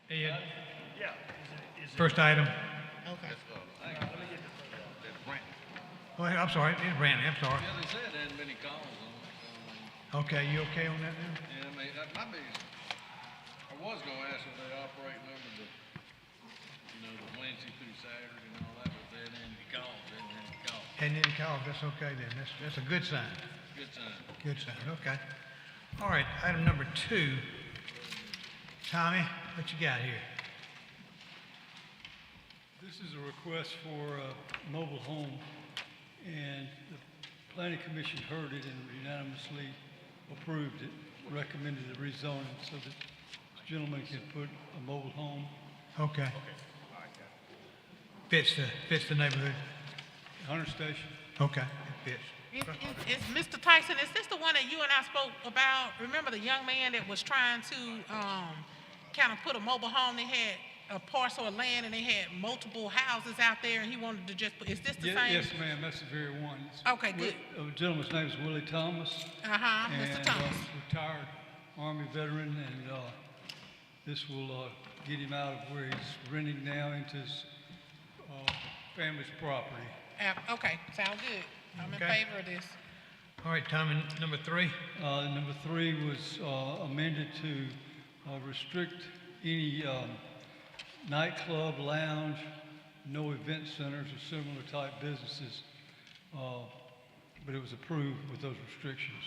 Ed, Yeah. first item. Okay. Oh, I'm sorry, it's Randy, I'm sorry. Yeah, they said there hadn't been any calls on it, so, Okay, you okay on that now? yeah, I mean, that might be, I was gonna ask if they operate under the, the Wednesday through Saturday and all that, but they hadn't any calls, they hadn't any calls. And any calls, that's okay then, that's a good sign. Good time. Good sign, okay. All right, item number 2. Tommy, what you got here? This is a request for a mobile home, and the planning commission heard it and unanimously approved it, recommended the rezoning so that this gentleman can put a mobile home. Okay. Fits the neighborhood. Hunter Station. Okay, it fits. Is Mr. Tyson, is this the one that you and I spoke about? Remember the young man that was trying to kind of put a mobile home? They had a parcel of land and they had multiple houses out there, and he wanted to just put, is this the same? Yes, ma'am, that's the very one. Okay, good. The gentleman's name is Willie Thomas. Mr. Thomas. Retired Army veteran, and this will get him out of where he's renting now into his family's property. Okay, sound good. I'm in Okay. favor of this. All right, Tommy, number 3. Number 3 was amended to restrict any nightclub, lounge, no event centers or similar type businesses, but it was approved with those restrictions.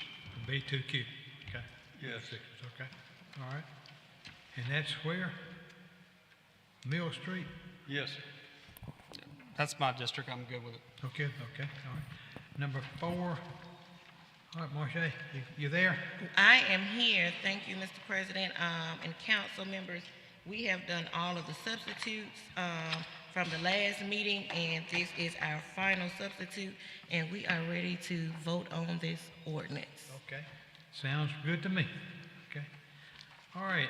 B2Q, okay. Yes. Okay, all right. And that's where? Mill Street? Yes. That's my district. I'm good with it. Okay, all right. Number 4. All right, Marche, you there? I am here. Thank you, Mr. President, and council members. We have done all of the substitutes from the last meeting, and this is our final substitute, and we are ready to vote on this ordinance. Okay, sounds good to me. Okay. All right,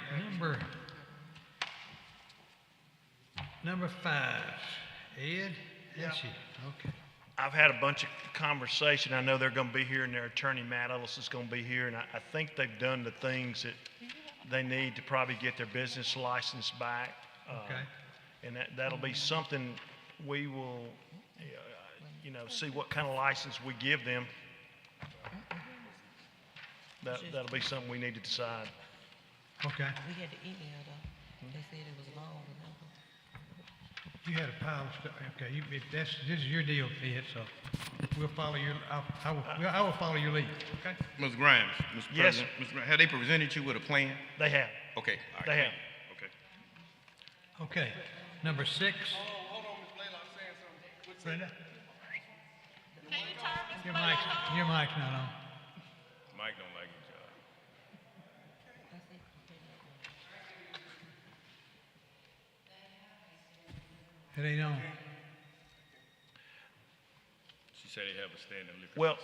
number 5. Ed? That's you. Okay. I've had a bunch of conversation. I know they're going to be here, and their attorney, Matt Ellis, is going to be here, and I think they've done the things that they need to probably get their business license back. Okay. And that'll be something we will, see what kind of license we give them. That'll be something we need to decide. Okay. We had the email, though. They said it was long, remember? You had a pile of stuff. Okay, this is your deal, Ed, so we'll follow your, I will follow your lead, okay? Ms. Grimes, Mr. Yes. President, Mr. Grimes, have they presented you with a plan? They have. Okay. All right, They have. Okay. Okay, number 6. Hold on, Ms. Blaylock saying something. Brenda? Can you turn Ms. Your mic's not on. Mike don't like each other. It ain't on. She said they have a standing liquor. Well,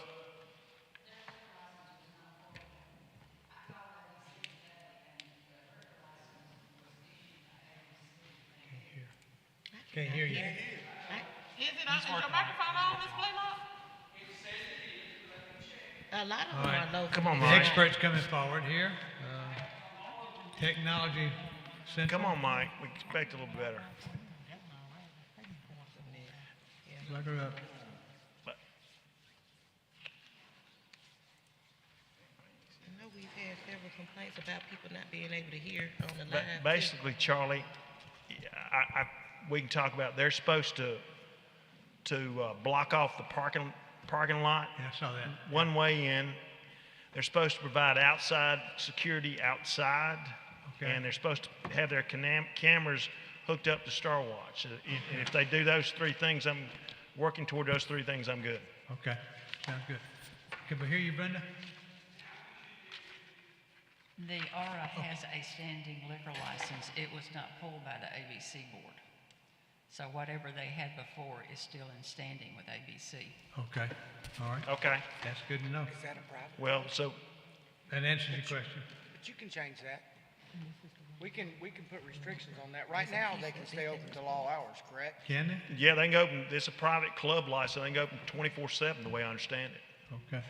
Can't hear you. Is your microphone on, Ms. Blaylock? A lot of All them right. are local. come on, The Mike. experts coming forward here. Technology Center. Come on, Mike. We expect a little better. Look her up. But I know we've had several complaints about people not being able to hear on the But live. basically, Charlie, we can talk about, they're supposed to block off the parking lot, Yeah, I saw that. one way in. They're supposed to provide outside security outside, Okay. and they're supposed to have their cameras hooked up to Star Watch. And if they do those 3 things, I'm working toward those 3 things, I'm good. Okay, sounds good. Can we hear you, Brenda? The aura has a standing liquor license. It was not pulled by the ABC board. So whatever they had before is still in standing with ABC. Okay, all right. Okay. That's good to know. Is that a problem? Well, so That answers your question. But you can change that. We can put restrictions on that. Right now, they can stay open till all hours, correct? Can they? yeah, they can open. It's a private club license. They can open 24/7, the way I understand it. Okay.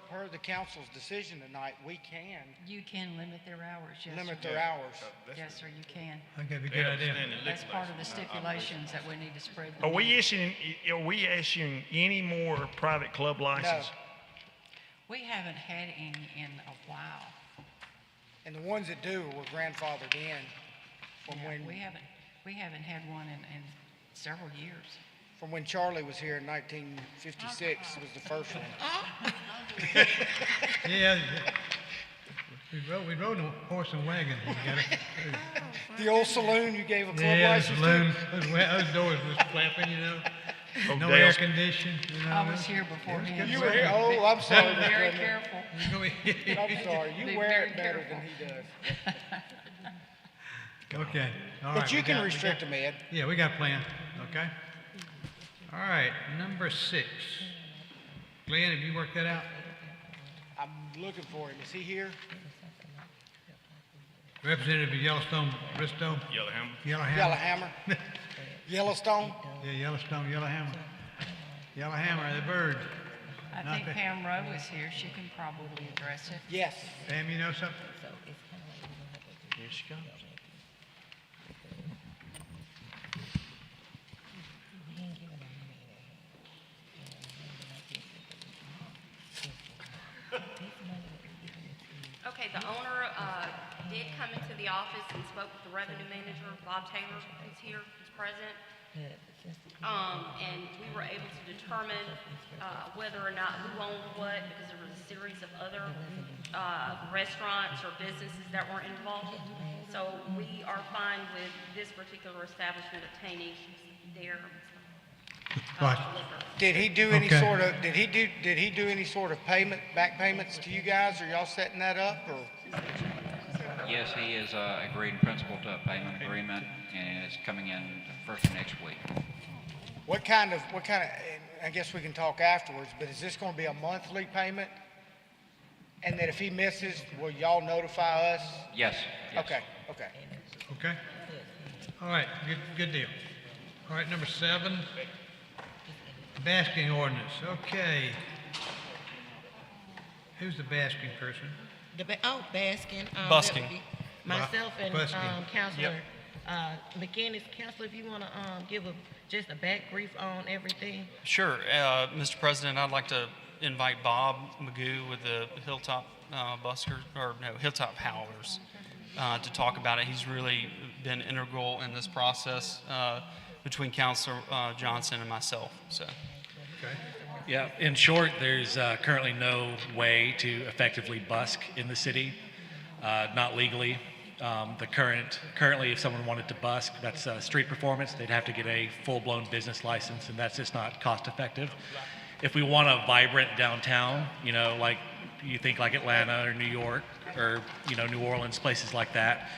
Per the council's decision tonight, we can You can limit their hours, yes, limit sir. their hours. Yes, sir, you can. I think that'd be a They good have a idea. standing liquor That's part of the license. stipulations that we need to spread. the Are we news. issuing any more private club licenses? We haven't had any in a while. And the ones that do were grandfathered in from Yeah, when, we haven't had one in several years. from when Charlie was here in 1956 was the first one. Yeah. We rode a horse and wagon. We got it. The old saloon you gave a club Yeah, the license saloon, to? those doors was flapping, you know. No Dale's- air conditioned, you know. I was here before him. You so were here, be- oh, I'm sorry, Be Mr. very President. careful. I'm sorry, Be you wear very it better careful. than he does. Okay, all right. But you we can got- we restrict got- them, Ed. Yeah, we got a plan, okay? All right, number 6. Glenn, have you worked that out? I'm looking for him. Is he here? Representative of Yellowstone, Bristow, Yellowhammer. Yellowhammer. Yellowhammer? Yellowstone? Yeah, Yellowstone, Yellowhammer. Yellowhammer, the bird. I Not think that- Pam Rowe is here. She can probably address it. Yes. Pam, you know something? Here she comes. Okay, the owner did come into the office and spoke with the revenue manager, Bob Taylor, who's here, who's present. And we were able to determine whether or not who owned what, because there was a series of other restaurants or businesses that were involved. So we are fine with this particular establishment obtaining their Right. liquor. Did he do any Okay. sort of, did he do any sort of back payments to you guys? Are y'all setting that up or? Yes, he is agreed in principle to a payment agreement, and it's coming in the first of next week. What kind of, I guess we can talk afterwards, but is this gonna be a monthly payment? And that if he misses, will y'all notify us? Yes, yes. Okay. Okay? All right, good deal. All right, number 7, basking ordinance, okay. Who's the basking person? Basking. Busking. Myself and, Busking. Counselor, McKinnis. Counselor, if you wanna, give just a back brief on everything. Sure. Mr. President, I'd like to invite Bob Magoo with the Hilltop Hilltop Howlers to talk about it. He's really been integral in this process between Counselor Johnson and myself. So, Okay. Yeah, in short, there's currently no way to effectively busk in the city, not legally. Currently, if someone wanted to busk, that's street performance, they'd have to get a full-blown business license, and that's just not cost-effective. If we want a vibrant downtown, like you think like Atlanta or New York or, New Orleans, places like that,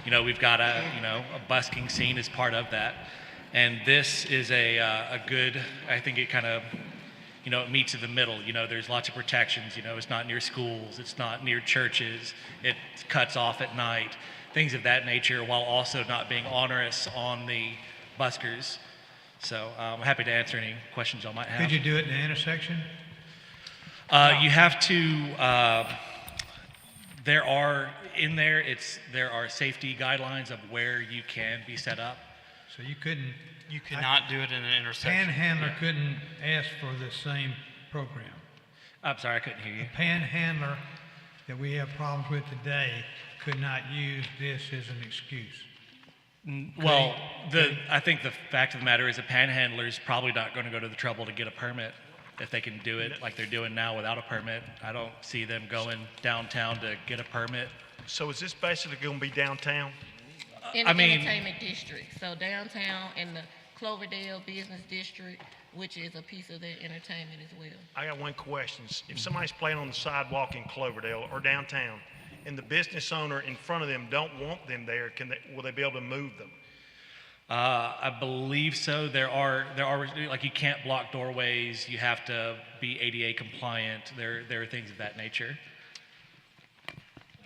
we've got a busking scene as part of that. And this is a good, I think it kind of, it meets in the middle. There's lots of protections. It's not near schools. It's not near churches. It cuts off at night, things of that nature, while also not being onerous on the buskers. So I'm happy to answer any questions y'all might have. Could you do it in the intersection? You have to, there are safety guidelines of where you can be set up. So you couldn't, you cannot do it in an intersection. panhandler couldn't ask for the same program. I'm sorry, I couldn't hear you. The panhandler that we have problems with today could not use this as an excuse. Well, I think the fact of the matter is a panhandler's probably not going to go to the trouble to get a permit if they can do it like they're doing now without a permit. I don't see them going downtown to get a permit. So is this basically going to be downtown? In the entertainment district, so downtown in the Cloverdale Business District, which is a piece of their entertainment as well. I got one question. If somebody's playing on the sidewalk in Cloverdale or downtown, and the business owner in front of them don't want them there, will they be able to move them? I believe so. There are like you can't block doorways. You have to be ADA compliant. There are things of that nature.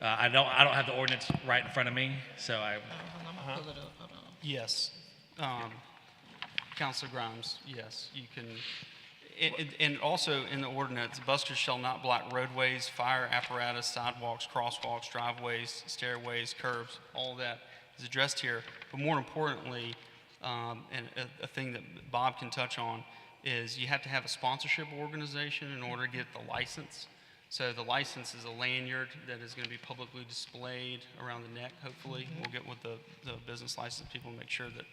I don't have the ordinance right in front of me, so I. I'm gonna pull it up, hold on. Yes. Counselor Grimes, yes, you can, And also in the ordinance, buskers shall not block roadways, fire apparatus, sidewalks, crosswalks, driveways, stairways, curbs. All of that is addressed here. But more importantly, and a thing that Bob can touch on is you have to have a sponsorship organization in order to get the license. So the license is a lanyard that is going to be publicly displayed around the neck, hopefully. We'll get with the business license people and make sure that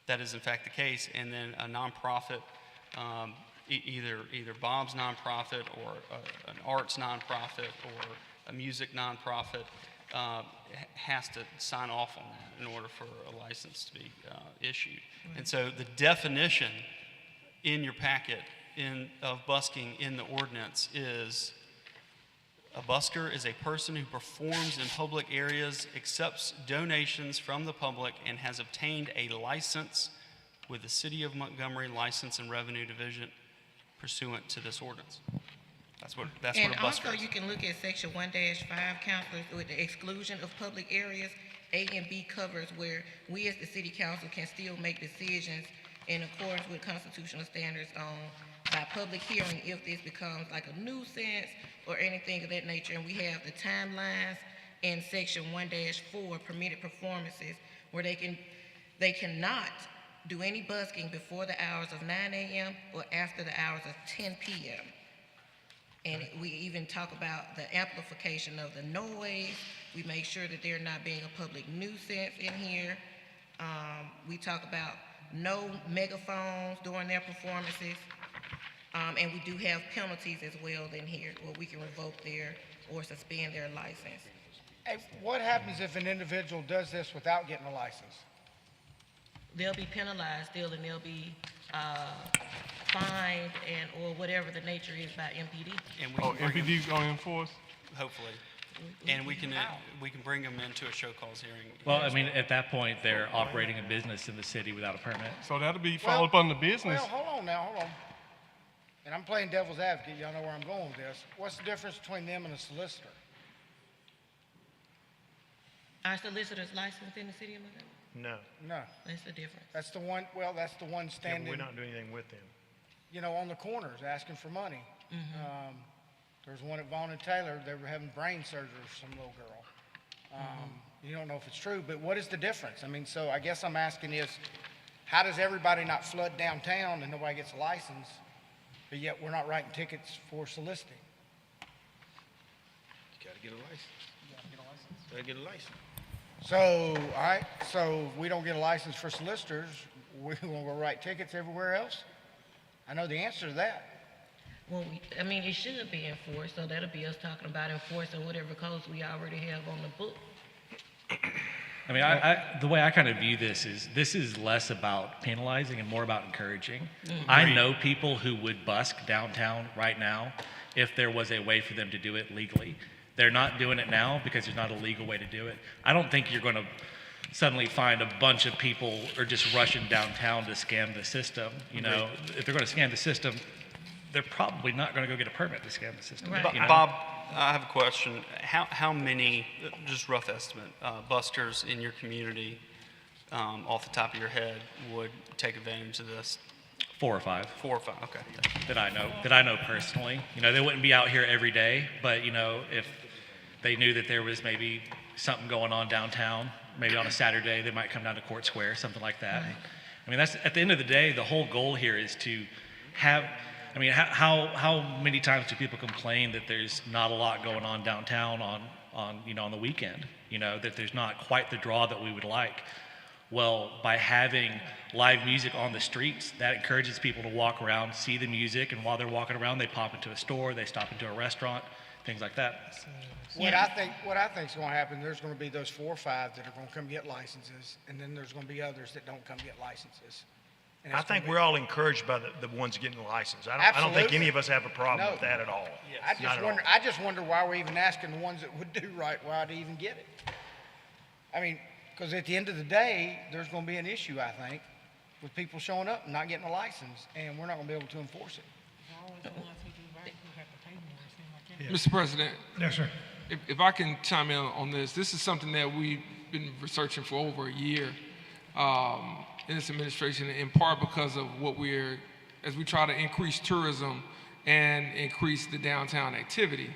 that is in fact the case. And then a nonprofit, either Bob's nonprofit or an arts nonprofit or a music nonprofit has to sign off on that in order for a license to be issued. And so the definition in your packet of busking in the ordinance is a busker is a person who performs in public areas, accepts donations from the public, and has obtained a license with the City of Montgomery License and Revenue Division pursuant to this ordinance. That's what a busker is. And also, you can look at section 1-5, councilors, with the exclusion of public areas. A and B covers where we as the city council can still make decisions in accordance with constitutional standards by public hearing if this becomes like a nuisance or anything of that nature. And we have the timelines in section 1-4, permitted performances, where they cannot do any busking before the hours of 9 a.m. or after the hours of 10 p.m. And we even talk about the amplification of the noise. We make sure that they're not being a public nuisance in here. We talk about no megaphones during their performances. And we do have penalties as well in here where we can revoke their or suspend their license. Hey, what happens if an individual does this without getting a license? They'll be penalized still, and they'll be fined or whatever the nature is by MPD. And we can bring MPD's going to enforce? hopefully. And we can bring them into a show cause hearing. Well, I mean, at that point, they're operating a business in the city without a permit. So that'll be followed up on the business. Well, hold on. And I'm playing devil's advocate. Y'all know where I'm going with this. What's the difference between them and a solicitor? Are solicitors licensed in the city of Montgomery? No. That's the difference. That's the one, that's the one Yeah, standing, but we're not doing anything with them. on the corners asking for money. There was one at Vaughn and Taylor, they were having brain surgery for some little girl. You don't know if it's true, but what is the difference? I mean, so I guess I'm asking is, how does everybody not flood downtown and nobody gets a license, but yet we're not writing tickets for soliciting? You gotta get a license. So, all right, so if we don't get a license for solicitors, we're gonna go write tickets everywhere else? I know the answer to that. Well, it should be enforced, so that'll be us talking about enforcing whatever codes we already have on the book. I mean, the way I kind of view this is less about penalizing and more about encouraging. I know people who would busk downtown right now if there was a way for them to do it legally. They're not doing it now because there's not a legal way to do it. I don't think you're going to suddenly find a bunch of people are just rushing downtown to scam the system. If they're going to scam the system, they're probably not going to go get a permit to scam the system. Right. Bob, I have a question. How many, just rough estimate, buskers in your community, off the top of your head, would take advantage of this? 4 or 5. 4 or 5, okay. That I know personally. They wouldn't be out here every day, but if they knew that there was maybe something going on downtown, maybe on a Saturday, they might come down to Court Square, something like that. Right. I mean, that's at the end of the day, the whole goal here is to have. I mean, how many times do people complain that there's not a lot going on downtown on the weekend? That there's not quite the draw that we would like. Well, by having live music on the streets, that encourages people to walk around, see the music, and while they're walking around, they pop into a store, they stop into a restaurant, things like that. What I think is going to happen, there's going to be those 4 or 5 that are going to come get licenses, and then there's going to be others that don't come get licenses. And I it's gonna think be- we're all encouraged by the ones getting the license. I don't think Absolutely. any of us have a problem No. with that at all. I just wonder why we're even asking the ones that would do right, why to even get it. I mean, because at the end of the day, there's going to be an issue, I think, with people showing up and not getting a license, and we're not going to be able to enforce it. Mr. President, Yes, sir. if I can chime in on this, this is something that we've been researching for over a year in this administration, in part because of what we're as we try to increase tourism and increase the downtown activity.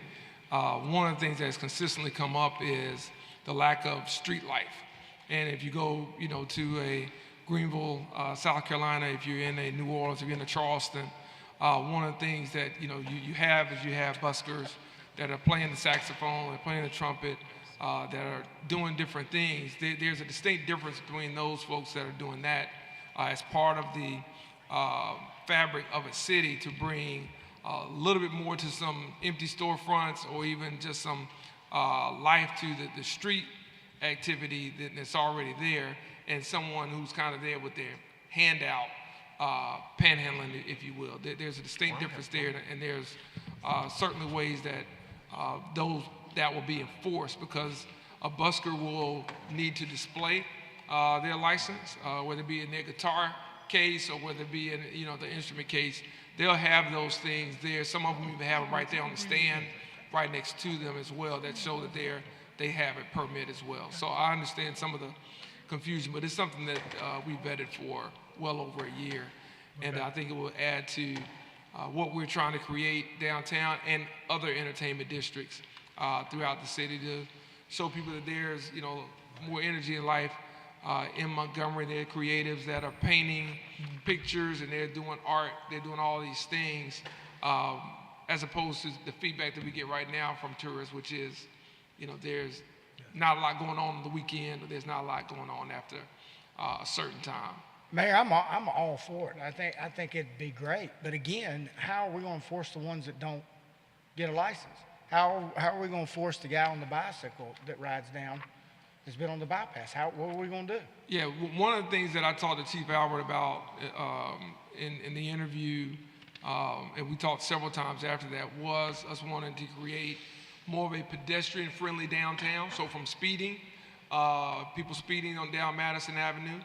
One of the things that's consistently come up is the lack of street life. And if you go, to a Greenville, South Carolina, if you're in a New Orleans, if you're in a Charleston, one of the things that, you have buskers that are playing the saxophone and playing the trumpet, that are doing different things. There's a distinct difference between those folks that are doing that as part of the fabric of a city to bring a little bit more to some empty storefronts or even just some life to the street activity that's already there, and someone who's kind of there with their hand out, panhandling, if you will. There's a distinct difference there, and there's certainly ways that that will be enforced, because a busker will need to display their license, whether it be in their guitar case or whether it be in the instrument case. They'll have those things there. Some of them even have them right there on the stand, right next to them as well, that show that they have a permit as well. So I understand some of the confusion, but it's something that we vetted for well over a year, and I think it will add to what we're trying to create downtown and other entertainment districts throughout the city, to show people that there's more energy in life. In Montgomery, there are creatives that are painting pictures, and they're doing art, they're doing all these things, as opposed to the feedback that we get right now from tourists, which is, there's not a lot going on the weekend, or there's not a lot going on after a certain time. Mayor, I'm all for it. I think it'd be great. But again, how are we going to force the ones that don't get a license? How are we going to force the guy on the bicycle that rides down that's been on the bypass? What are we going to do? Yeah, one of the things that I talked to Chief Albert about in the interview, and we talked several times after that, was us wanting to create more of a pedestrian-friendly downtown. So from speeding, people speeding on down Madison Avenue,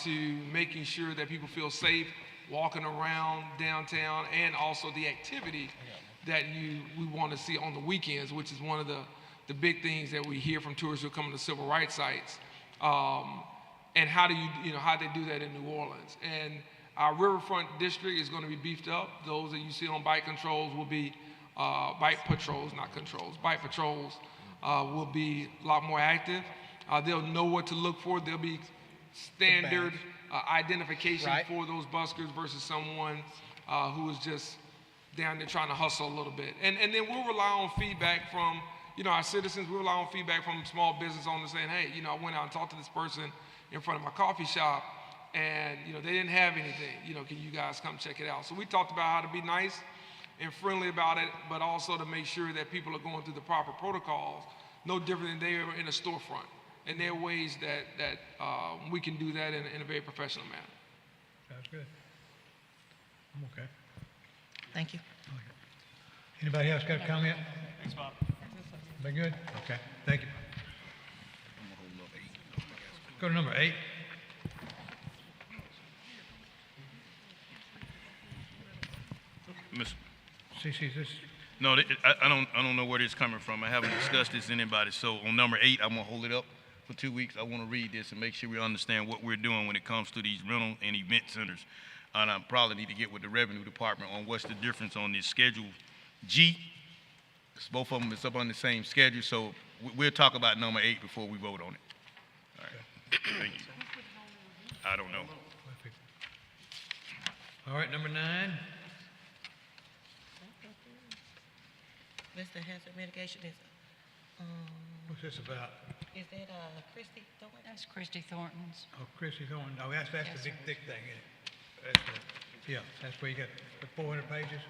to making sure that people feel safe walking around downtown, and also the activity that we want to see on the weekends, which is one of the big things that we hear from tourists who come to civil rights sites. And how do how they do that in New Orleans? And our riverfront district is going to be beefed up. Those that you see on bike controls will be bike patrols, not controls. Bike patrols will be a lot more active. They'll know what to look for. There'll be standard identification for those buskers versus someone who is just down there trying to hustle a little bit. And then we'll rely on feedback from our citizens. We'll rely on feedback from small business owners saying, hey, I went out and talked to this person in front of my coffee shop, and they didn't have anything. Can you guys come check it out? So we talked about how to be nice and friendly about it, but also to make sure that people are going through the proper protocols, no different than they are in a storefront. And there are ways that we can do that in a very professional manner. Sounds good. I'm okay. Thank you. Anybody else got a comment? Thanks, Bob. Been good? Okay, thank you. Go to number 8. Miss, CC, this, no, I don't know where this is coming from. I haven't discussed this with anybody. So on number 8, I'm gonna hold it up for 2 weeks. I want to read this and make sure we understand what we're doing when it comes to these rental and event centers. And I probably need to get with the revenue department on what's the difference on this Schedule G. Because both of them is up on the same schedule. So we'll talk about number 8 before we vote on it. All right. Thank you. I don't know. all right, number 9. Mr. Hazard Mitigation is, What's this about? is that Christie Thornton? That's Christy Thornton's. Oh, Chrissy Thornton. Oh, that's Yes, the big, sir. thick thing, isn't it? Yeah, that's where you got the 400 pages?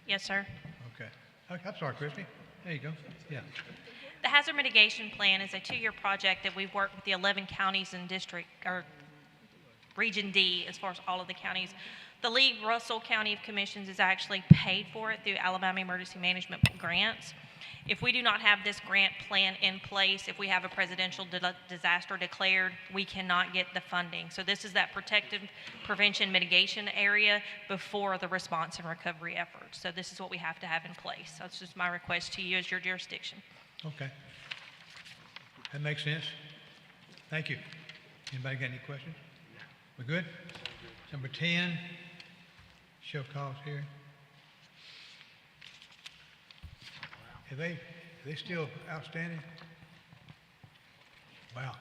Yes, sir. Okay. I'm sorry, Christy. There you go. Yeah. The hazard mitigation plan is a 2-year project that we've worked with the 11 counties in district, or Region D, as far as all of the counties. The lead, Russell County of Commissions, is actually paid for it through Alabama Emergency Management grants. If we do not have this grant plan in place, if we have a presidential disaster declared, we cannot get the funding. So this is that protective prevention mitigation area before the response and recovery efforts. So this is what we have to have in place. So it's just my request to you as your jurisdiction. Okay. That makes sense. Thank you. Anybody got any questions? We good? Number 10, show cause hearing. Are they still outstanding? Wow.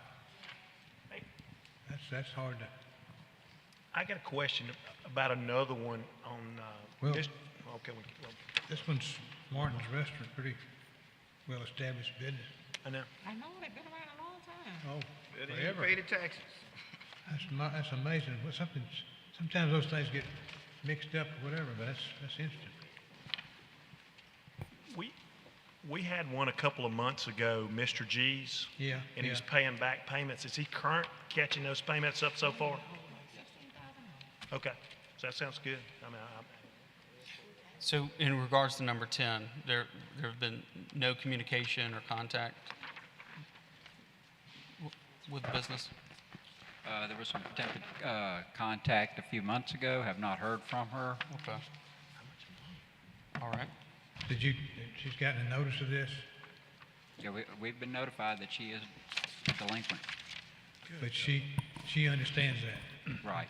That's hard to, I got a question about another one on, Well- okay, well, this one's Martin's Restaurant, pretty well-established business. I know. I know, they've been around a long time. Oh, They forever. pay the taxes. That's amazing. Well, sometimes those things get mixed up or whatever, but that's interesting. We had one a couple of months ago, Mr. G's. Yeah, And he was yeah. paying back payments. Is he current catching those payments up so far? Okay, so that sounds good. I mean, So in regards to number 10, there have been no communication or contact with the business? There was some attempted contact a few months ago, have not heard from her. Okay. All right. She's gotten a notice of this, Yeah, we've been notified that she is delinquent. but she understands that. Right.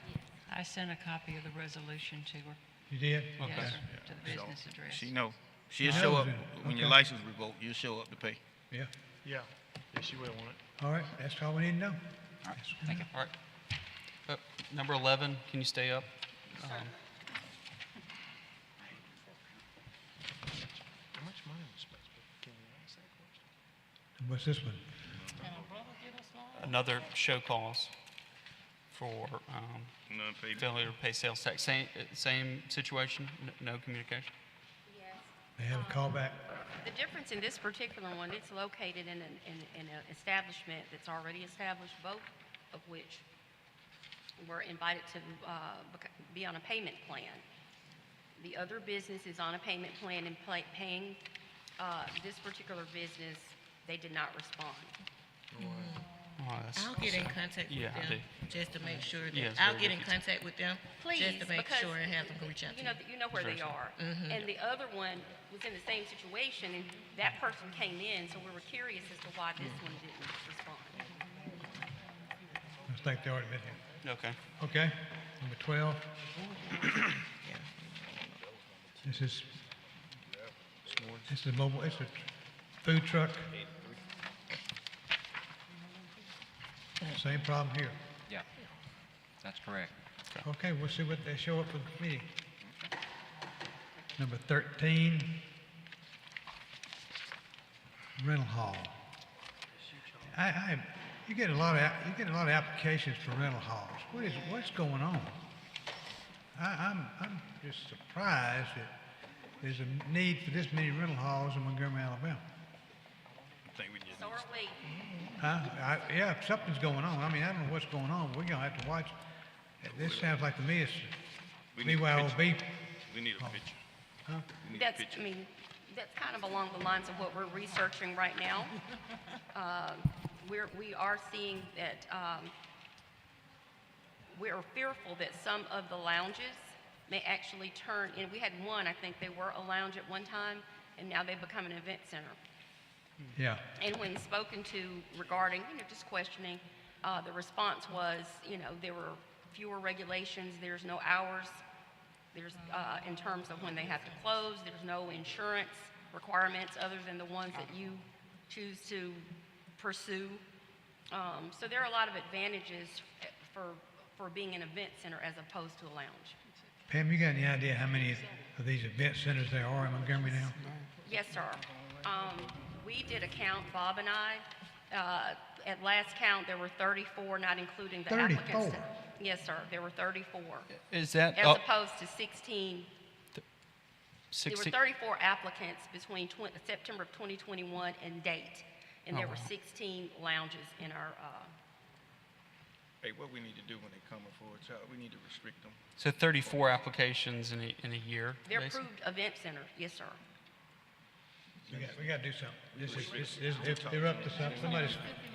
I sent a copy of the resolution to her. You did? Yes, Okay. sir, to the business address. She know. She'll She show knows up it. when your Okay. license revoked. You'll show up to pay. Yeah. yeah, she will want it. All right, that's all we need to know. All right, thank you. All right. Number 11, can you stay up? How much money was supposed to be? Can we ask that question? What's this one? Another show cause for Non-payment. failure to pay sales tax. Same situation, no communication? Yes. They have a callback? The difference in this particular one, it's located in an establishment that's already established, both of which were invited to be on a payment plan. The other business is on a payment plan and paying. This particular business, they did not respond. I'll get in contact with Yeah, I them, do. just to make sure Yeah, that, it's I'll very get in good. contact with them, Please, just to make because sure and have them reach out to you you. know, you know where they are. And the other one was in the same situation, and that person came in, so we were curious as to why this one didn't respond. I think they already been here. Okay. Okay, number 12. This is mobile, it's a food truck. Same problem here. Yeah, that's correct. Okay, we'll see what they show up for the meeting. Number 13, rental hall. You get a lot of applications for rental halls. What's going on? I'm just surprised that there's a need for this many rental halls in Montgomery, Alabama. I think we just So are we. Huh? Yeah, something's going on. I mean, I don't know what's going on. We're gonna have to watch. This sounds like to me it's We need a BYOB. picture. We need a picture. Huh? We need a That's, picture. I mean, that's kind of along the lines of what we're researching right now. We are seeing that, we're fearful that some of the lounges may actually turn, and we had one, I think they were a lounge at one time, and now they've become an event center. Yeah. And when spoken to regarding, just questioning, the response was, there were fewer regulations, there's no hours, there's, in terms of when they have to close, there's no insurance requirements other than the ones that you choose to pursue. So there are a lot of advantages for being an event center as opposed to a lounge. Pam, you got any idea how many of these event centers there are in Montgomery now? Yes, sir. We did a count, Bob and I. At last count, there were 34, not including the 34? applicants. Yes, sir, there were 34. Is that As opposed to 16. There 16? were 34 applicants between September of 2021 and date. And there Oh, were wow. 16 lounges in our, Hey, what we need to do when they come for a child, we need to restrict them. So 34 applications in a year? they're basically? approved event center, yes, sir. We got to do something. They're up to something.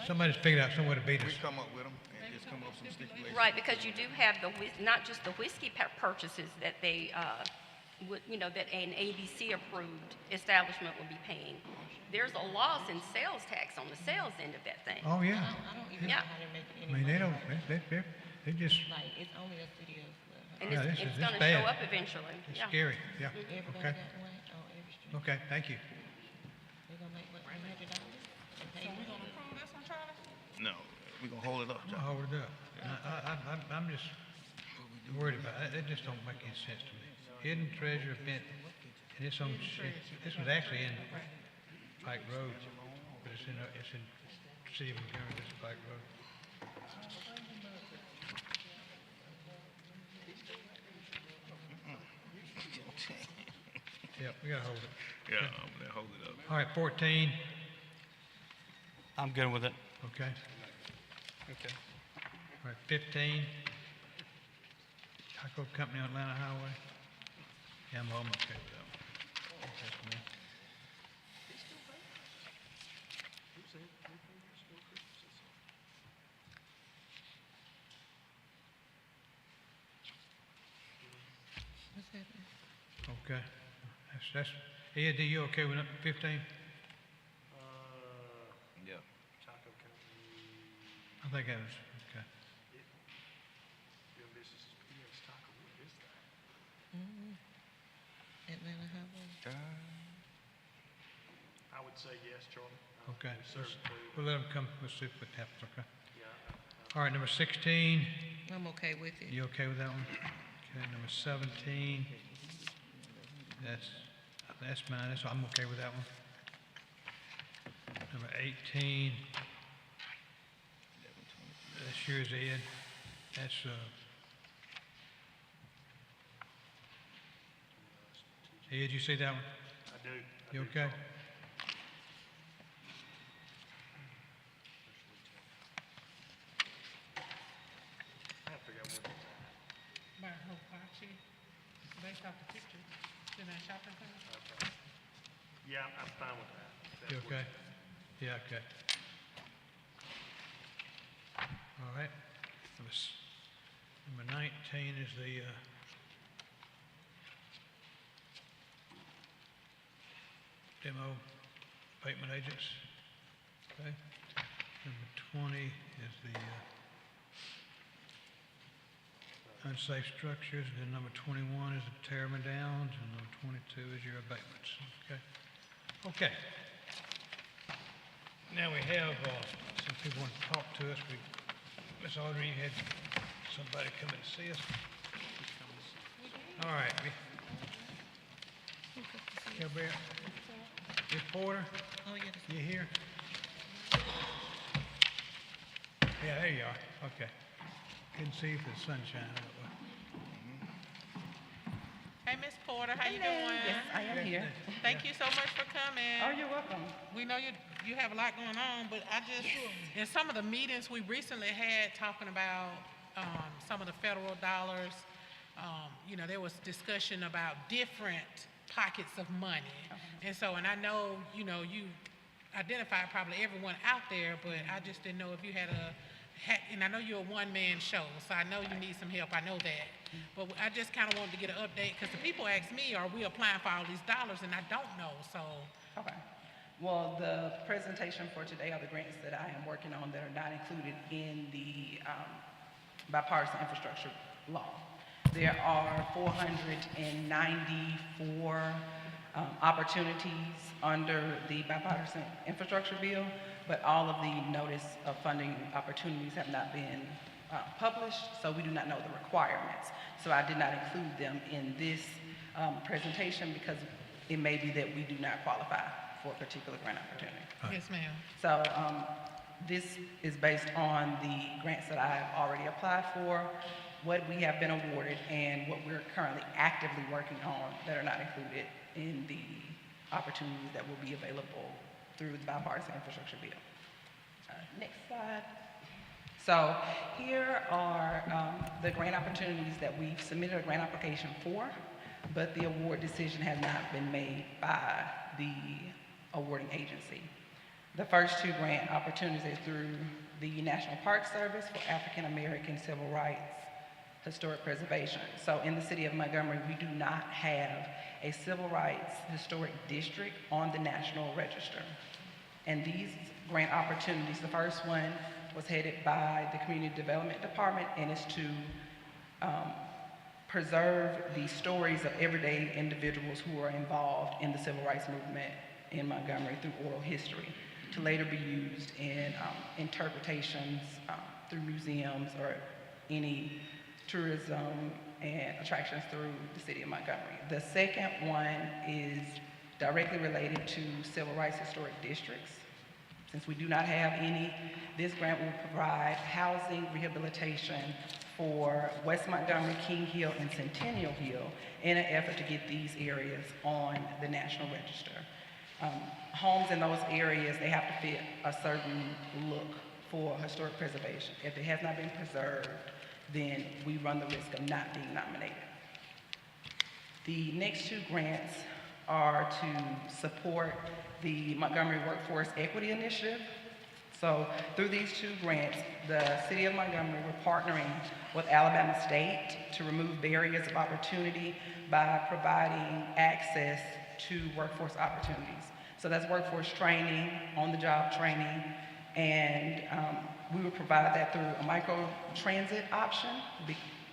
Somebody's figured out some way to beat us. We come up with them and just come up with some stipulations. Right, because you do have not just the whiskey purchases that they, that an ABC-approved establishment would be paying. There's a loss in sales tax on the sales end of that thing. Oh, yeah. I don't even know Yeah. how to make I any mean, money. they just, Like, it's only a city of And Yeah, it's, this is- it's this gonna bad. show up eventually, It's yeah. scary, yeah, Everybody okay, got one? Oh, every street. okay, thank you. They gonna make what, $100? So we gonna approve this one, Charlie? No, we're gonna hold it up. I'm gonna hold it up. I'm just worried about it, it just don't make any sense to me. Hidden treasure event, and it's on, this was actually in Pike Road, but it's in City of Montgomery, this is Pike Road. Yep, we gotta hold it. Yeah, I'm gonna hold it up. All right, 14, I'm good with it. okay. Okay. All right, 15, Taco Company on Atlanta Highway. Yeah, I'm okay with that one. That's me. What's happening? Okay. That's, Ed, are you okay with number 15? Yeah. I think that was, okay. Atlanta Highway. I would say yes, Charlie. Okay, we'll let them come, we'll see what happens, okay? All right, number 16, I'm okay with it. you okay with that one? Okay, number 17, that's mine, I'm okay with that one. Number 18, that's yours, Ed. That's, Ed, you see that one? I do. You okay? By Hope Archie, based off the picture, in that shopping center. Yeah, I'm fine with that. You okay? Yeah, okay. All right. Number 19 is the, demo abatement agents. Okay. Number 20 is the, unsafe structures, and then number 21 is the tearment downs, and number 22 is your abatements, okay? Okay. Now we have, some people want to talk to us. Ms. Audrey, you had somebody come in to see us. All right. Gilbert, Ms. Porter, Oh, yeah. you here? Yeah, there you are, okay. Couldn't see if the sunshine that way. Hey, Miss Porter, how you doing? Yes, I am here. Thank you so much for coming. Oh, you're welcome. We know you have a lot going on, but I just, in some of the meetings we recently had talking about, some of the federal dollars, there was discussion about different pockets of money. And so, and I know, you identified probably everyone out there, but I just didn't know if you had and I know you're a one-man show, so I know you need some help, I know that. But I just kind of wanted to get an update, because the people ask me, are we applying for all these dollars, and I don't know, so. Okay. Well, the presentation for today are the grants that I am working on that are not included in the bipartisan infrastructure law. There are 494 opportunities under the bipartisan infrastructure bill, but all of the notice of funding opportunities have not been published, so we do not know the requirements. So I did not include them in this presentation because it may be that we do not qualify for a particular grant opportunity. Yes, ma'am. So this is based on the grants that I have already applied for, what we have been awarded, and what we're currently actively working on that are not included in the opportunities that will be available through the bipartisan infrastructure bill. Next slide. So here are the grant opportunities that we've submitted a grant application for, but the award decision has not been made by the awarding agency. The first two grant opportunities are through the National Park Service for African American Civil Rights Historic Preservation. So in the city of Montgomery, we do not have a civil rights historic district on the National Register. And these grant opportunities, the first one was headed by the Community Development Department, and is to preserve the stories of everyday individuals who are involved in the civil rights movement in Montgomery through oral history, to later be used in interpretations through museums or any tourism and attractions through the city of Montgomery. The second one is directly related to civil rights historic districts. Since we do not have any, this grant will provide housing rehabilitation for West Montgomery, King Hill, and Centennial Hill in an effort to get these areas on the National Register. Homes in those areas, they have to fit a certain look for historic preservation. If it has not been preserved, then we run the risk of not being nominated. The next two grants are to support the Montgomery Workforce Equity Initiative. So through these two grants, the City of Montgomery, we're partnering with Alabama State to remove barriers of opportunity by providing access to workforce opportunities. So that's workforce training, on-the-job training, and we would provide that through a micro-transit option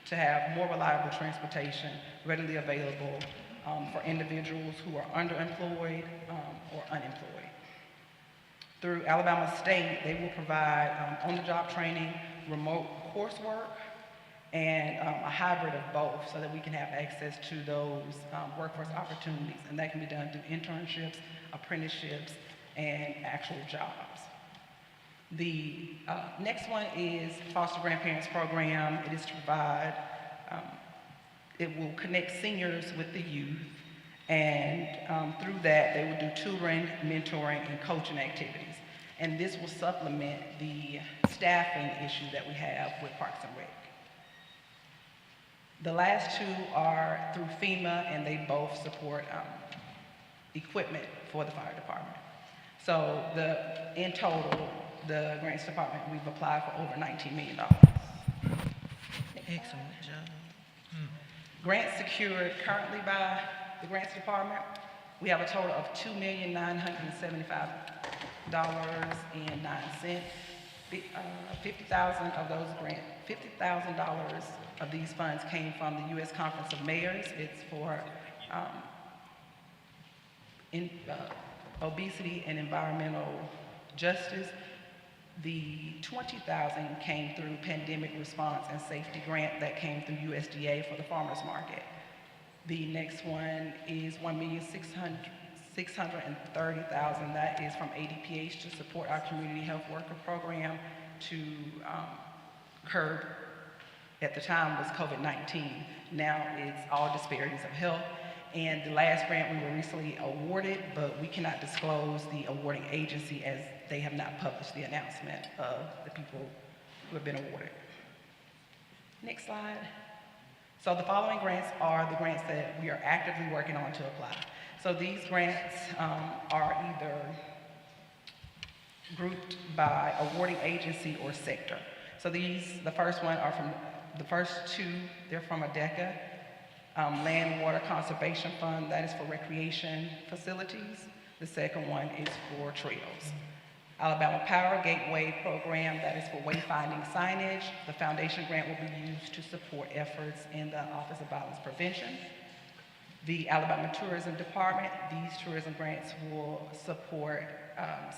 to have more reliable transportation readily available for individuals who are underemployed or unemployed. Through Alabama State, they will provide on-the-job training, remote coursework, and a hybrid of both so that we can have access to those workforce opportunities. And that can be done through internships, apprenticeships, and actual jobs. The next one is Foster Grandparents Program. It is to provide, it will connect seniors with the youth, and through that, they will do tutoring, mentoring, and coaching activities. And this will supplement the staffing issue that we have with Parks and Rec. The last two are through FEMA, and they both support equipment for the fire department. So in total, the grants department, we've applied for over $19 million. Excellent job. Grants secured currently by the grants department, we have a total of $2,975.09. $50,000 of those $50,000 of these funds came from the U.S. Conference of Mayors. It's for obesity and environmental justice. The $20,000 came through Pandemic Response and Safety Grant that came through USDA for the farmers market. The next one is $1,630,000. That is from ADPH to support our community health worker program to curb, at the time was COVID-19. Now it's all disparities of health. And the last grant we were recently awarded, but we cannot disclose the awarding agency as they have not published the announcement of the people who have been awarded. Next slide. So the following grants are the grants that we are actively working on to apply. So these grants are either grouped by awarding agency or sector. So the first one are from, the first two, they're from ADECA, Land Water Conservation Fund, that is for recreation facilities. The second one is for trails. Alabama Power Gateway Program, that is for wayfinding signage. The foundation grant will be used to support efforts in the Office of Violence Prevention. The Alabama Tourism Department, these tourism grants will support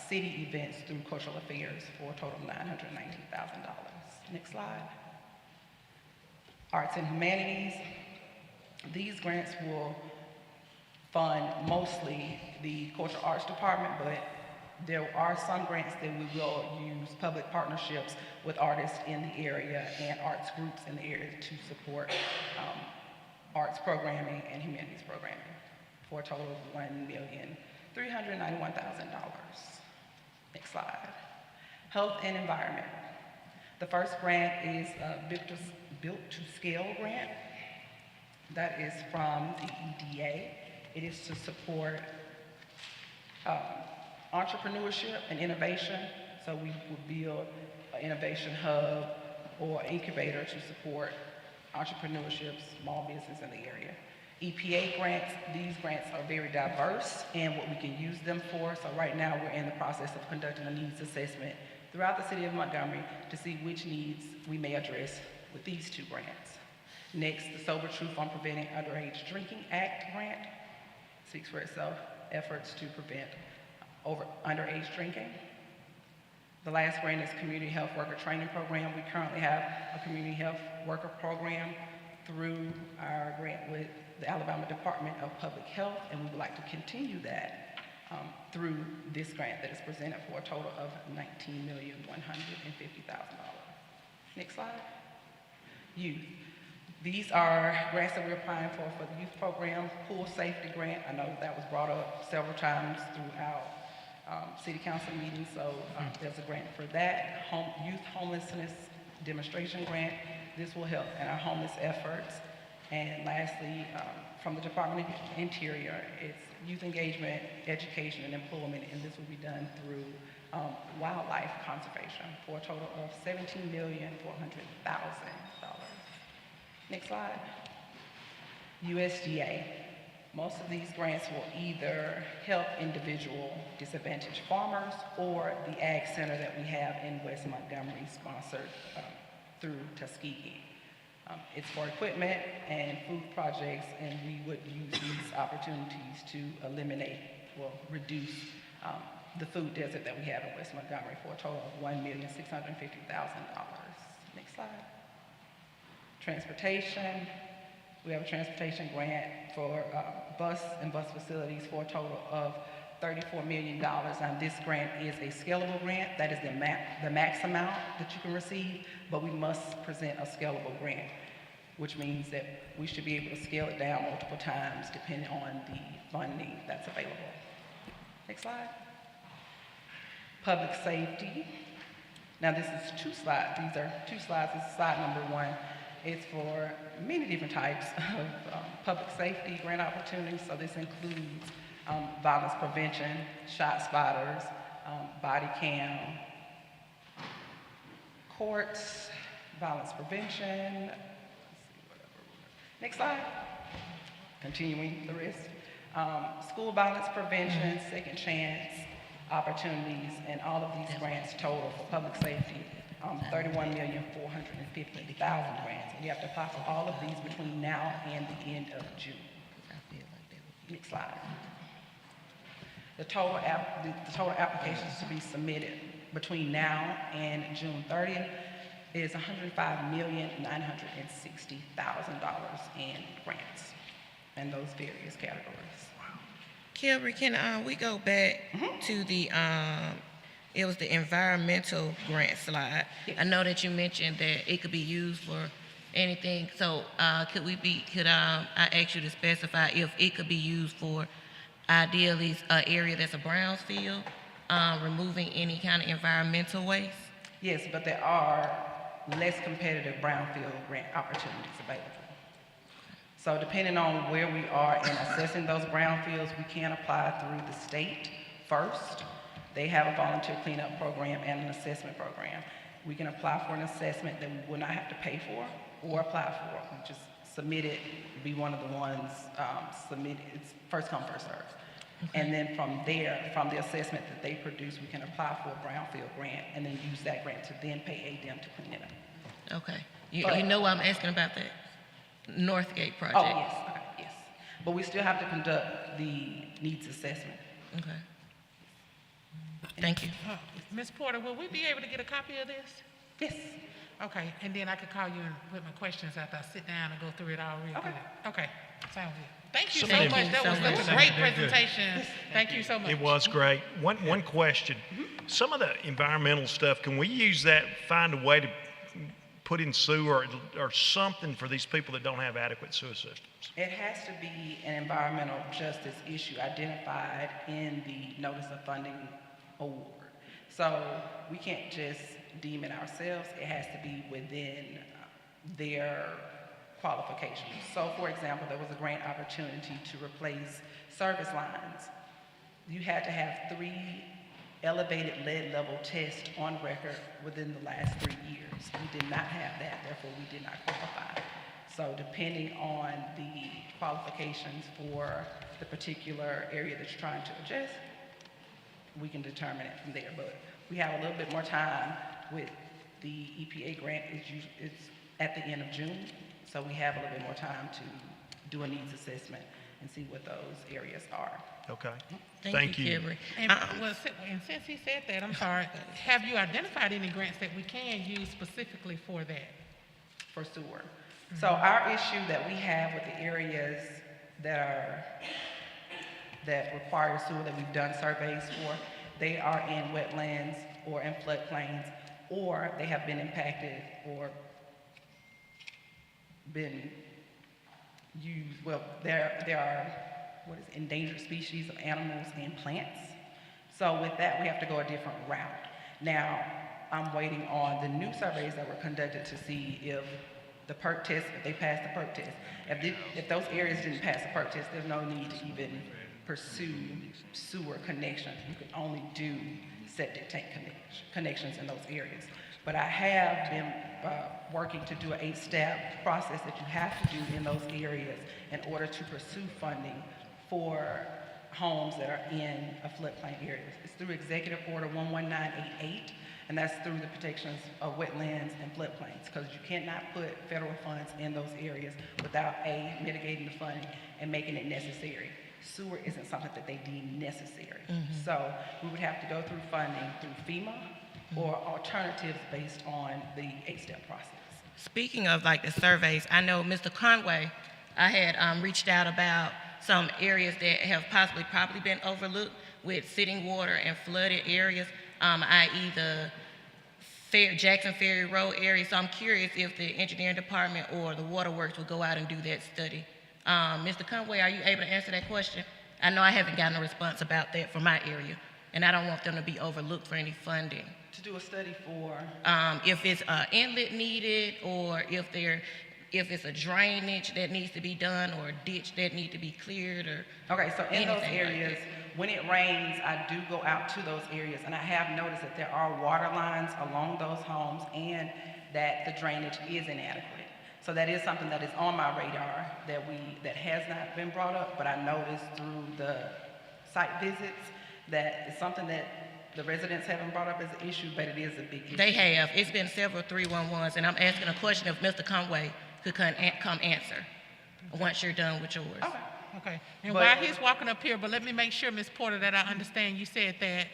city events through cultural affairs for a total of $919,000. Next slide. Arts and Humanities, these grants will fund mostly the Cultural Arts Department, but there are some grants that we will use public partnerships with artists in the area and arts groups in the area to support arts programming and humanities programming for a total of $1,391,000. Next slide. Health and Environment. The first grant is a Built to Scale grant. That is from the EDA. It is to support entrepreneurship and innovation. So we will build an innovation hub or incubator to support entrepreneurship, small business in the area. EPA grants, these grants are very diverse and what we can use them for. So right now we're in the process of conducting a needs assessment throughout the city of Montgomery to see which needs we may address with these two grants. Next, the Sober Truth on Preventing Underage Drinking Act grant speaks for itself, efforts to prevent underage drinking. The last grant is Community Health Worker Training Program. We currently have a community health worker program through our grant with the Alabama Department of Public Health, and we would like to continue that through this grant that is presented for a total of $19,150,000. Next slide. Youth. These are grants that we're applying for the youth program. Pool safety grant, I know that was brought up several times throughout city council meetings, so there's a grant for that. Youth homelessness demonstration grant. This will help in our homeless efforts. And lastly, from the Department of Interior, it's youth engagement, education, and employment, and this will be done through wildlife conservation for a total of $17,400,000. Next slide. USDA. Most of these grants will either help individual disadvantaged farmers or the Ag Center that we have in West Montgomery, sponsored through Tuskegee. It's for equipment and food projects, and we would use these opportunities to reduce the food desert that we have in West Montgomery for a total of $1,650,000. Next slide. Transportation. We have a transportation grant for bus and bus facilities for a total of $34 million. Now, this grant is a scalable grant. That is the max amount that you can receive, but we must present a scalable grant, which means that we should be able to scale it down multiple times depending on the funding that's available. Next slide. Public safety. Now, this is two slides. These are two slides. This is slide number 1. It's for many different types of public safety grant opportunities. So this includes violence prevention, shot spotters, body cam, courts, violence prevention. Next slide. Continuing the rest. School violence prevention, second chance opportunities, and all of these grants total for public safety, $31,450,000 grants. And you have to apply for all of these between now and the end of June. Next slide. The total applications to be submitted between now and June 30th is $105,960,000 in grants in those various categories. Kilby, can we go back to the it was the environmental grant slide. Yes. I know that you mentioned that it could be used for anything. So could I ask you to specify if it could be used for ideally an area that's a brownfield, removing any kind of environmental waste? Yes, but there are less competitive brownfield grant opportunities available. So depending on where we are in assessing those brownfields, we can apply through the state first. They have a volunteer cleanup program and an assessment program. We can apply for an assessment that we will not have to pay for or apply for. We just submit it, be one of the ones submitted. It's first come, first served. Okay. And then from there, from the assessment that they produce, we can apply for a brownfield grant and then use that grant to then pay ADEM to clean it up. Okay. You know why I'm asking about that Northgate project? Oh, yes. Okay, yes. But we still have to conduct the needs assessment. Okay. Thank you. Ms. Porter, will we be able to get a copy of this? Yes. Okay, and then I could call you and put my questions after I sit down and go through it all real good. Okay, sounds good. Thank you so much. That was such a great presentation. Thank you so much. It was great. One question. Some of the environmental stuff, can we use that, find a way to put in sewer or something for these people that don't have adequate sewer systems? It has to be an environmental justice issue identified in the notice of funding award. So we can't just deem it ourselves. It has to be within their qualifications. So for example, there was a grant opportunity to replace service lines. You had to have 3 elevated lead level tests on record within the last 3 years. We did not have that, therefore we did not qualify. So depending on the qualifications for the particular area that you're trying to adjust, we can determine it from there. But we have a little bit more time with the EPA grant. It's at the end of June. So we have a little bit more time to do a needs assessment and see what those areas are. Okay. Thank you, Kimberly. And, and since he said that, I'm sorry, have you identified any grants that we can use specifically for that? For sewer. So our issue that we have with the areas that require sewer that we've done surveys for, they are in wetlands or in floodplains, or they have been impacted or been used, well, there are, endangered species of animals and plants. So with that, we have to go a different route. Now, I'm waiting on the new surveys that were conducted to see if the perk test, if they pass the perk test. If those areas didn't pass the perk test, there's no need to even pursue sewer connections. You can only do septic tank connections in those areas. But I have been working to do an 8-step process that you have to do in those areas in order to pursue funding for homes that are in a floodplain areas. It's through Executive Order 11988, and that's through the protections of wetlands and floodplains, because you cannot put federal funds in those areas without mitigating the funding and making it necessary. Sewer isn't something that they deem necessary. So we would have to go through funding through FEMA or alternatives based on the 8-step process. Speaking of like the surveys, I know Mr. Conway, I had reached out about some areas that have probably been overlooked with sitting water and flooded areas, i.e. the Jackson Ferry Road area. So I'm curious if the engineering department or the waterworks will go out and do that study. Mr. Conway, are you able to answer that question? I know I haven't gotten a response about that from my area, and I don't want them to be overlooked for any funding. To do a study for? If it's an inlet needed, or if it's a drainage that needs to be done, or a ditch that needs to be cleared, or okay, so in those anything areas, like that. when it rains, I do go out to those areas, and I have noticed that there are water lines along those homes and that the drainage is inadequate. So that is something that is on my radar that has not been brought up, but I noticed through the site visits that it's something that the residents haven't brought up as an issue, but it is a big issue. They have. It's been several 311s, and I'm asking a question if Mr. Conway could come answer once you're done with yours. Okay. And while he's walking up here, but let me make sure, Ms. Porter, that I understand you said that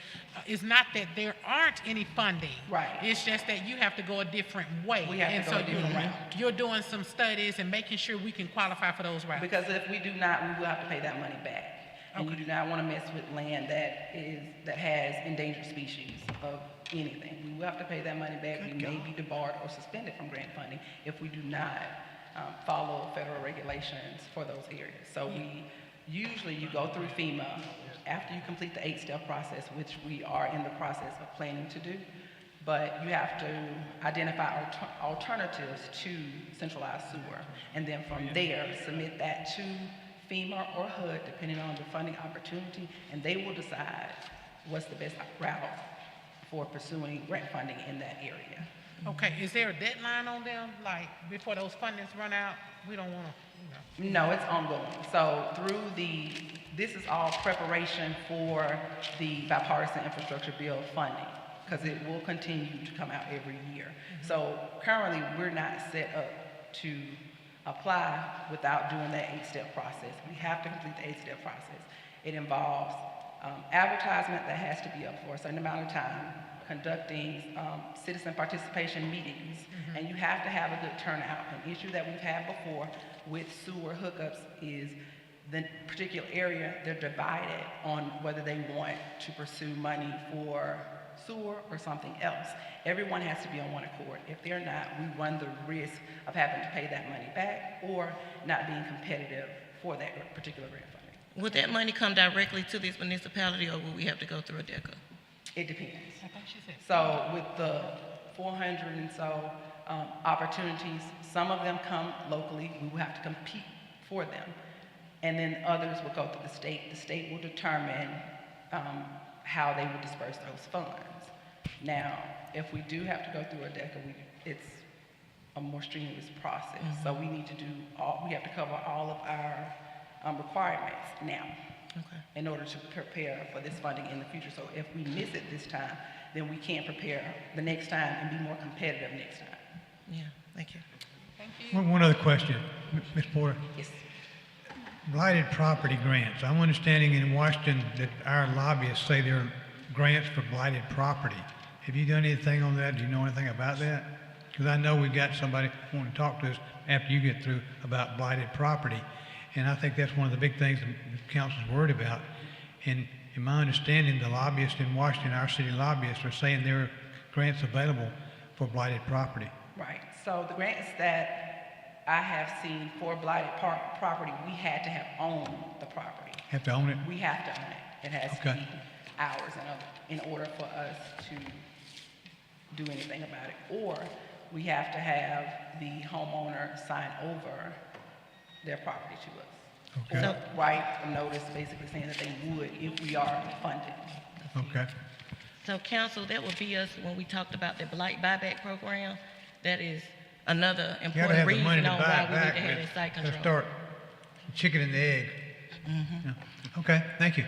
it's not that there aren't any funding. Right. It's just that you have to go a different way. We have to go a different route. You're doing some studies and making sure we can qualify for those routes. Because if we do not, we will have to pay that money back. And you do not want to mess with land that has endangered species of anything. We will have to pay that money back. We may be debarred or suspended from grant funding if we do not follow federal regulations for those areas. So you go through FEMA after you complete the 8-step process, which we are in the process of planning to do. But you have to identify alternatives to centralized sewer, and then from there submit that to FEMA or HUD, depending on the funding opportunity, and they will decide what's the best route for pursuing grant funding in that area. Okay, is there a deadline on them, like before those fundings run out? We don't want to, No, it's ongoing. So this is all preparation for the bipartisan infrastructure bill funding, because it will continue to come out every year. So currently, we're not set up to apply without doing that 8-step process. We have to complete the 8-step process. It involves advertisement that has to be up for a certain amount of time, conducting citizen participation meetings, and you have to have a good turnout. An issue that we've had before with sewer hookups is the particular area, they're divided on whether they want to pursue money for sewer or something else. Everyone has to be on one accord. If they're not, we run the risk of having to pay that money back or not being competitive for that particular grant funding. Would that money come directly to this municipality, or will we have to go through a DECA? It depends. So with the 400 and so opportunities, some of them come locally. We will have to compete for them. And then others will go through the state. The state will determine how they will disperse those funds. Now, if we do have to go through a DECA, it's a more strenuous process. So we need to we have to cover all of our requirements now in order to prepare for this funding in the future. So if we miss it this time, then we can't prepare the next time and be more competitive next time. Yeah, thank you. Thank you. One other question, Ms. Porter. Yes. Blighted property grants. I'm understanding in Washington that our lobbyists say there are grants for blighted property. Have you done anything on that? Do you know anything about that? Because I know we've got somebody wanting to talk to us after you get through about blighted property. And I think that's one of the big things the council's worried about. And in my understanding, the lobbyists in Washington, our city lobbyists, are saying there are grants available for blighted property. Right, so the grants that I have seen for blighted property, we had to have owned the property. Have to own it? We have to own it. It has to Okay. be ours in order for us to do anything about it. Or we have to have the homeowner sign over their property to us. Okay. Or write a notice basically saying that they would if we are funded. Okay. So council, that would be us when we talked about the blight buyback program. That is another You gotta important have the money reason to on buy why it we need back. to have that site Let's control. start chicken and the egg. Yeah. Okay, thank you.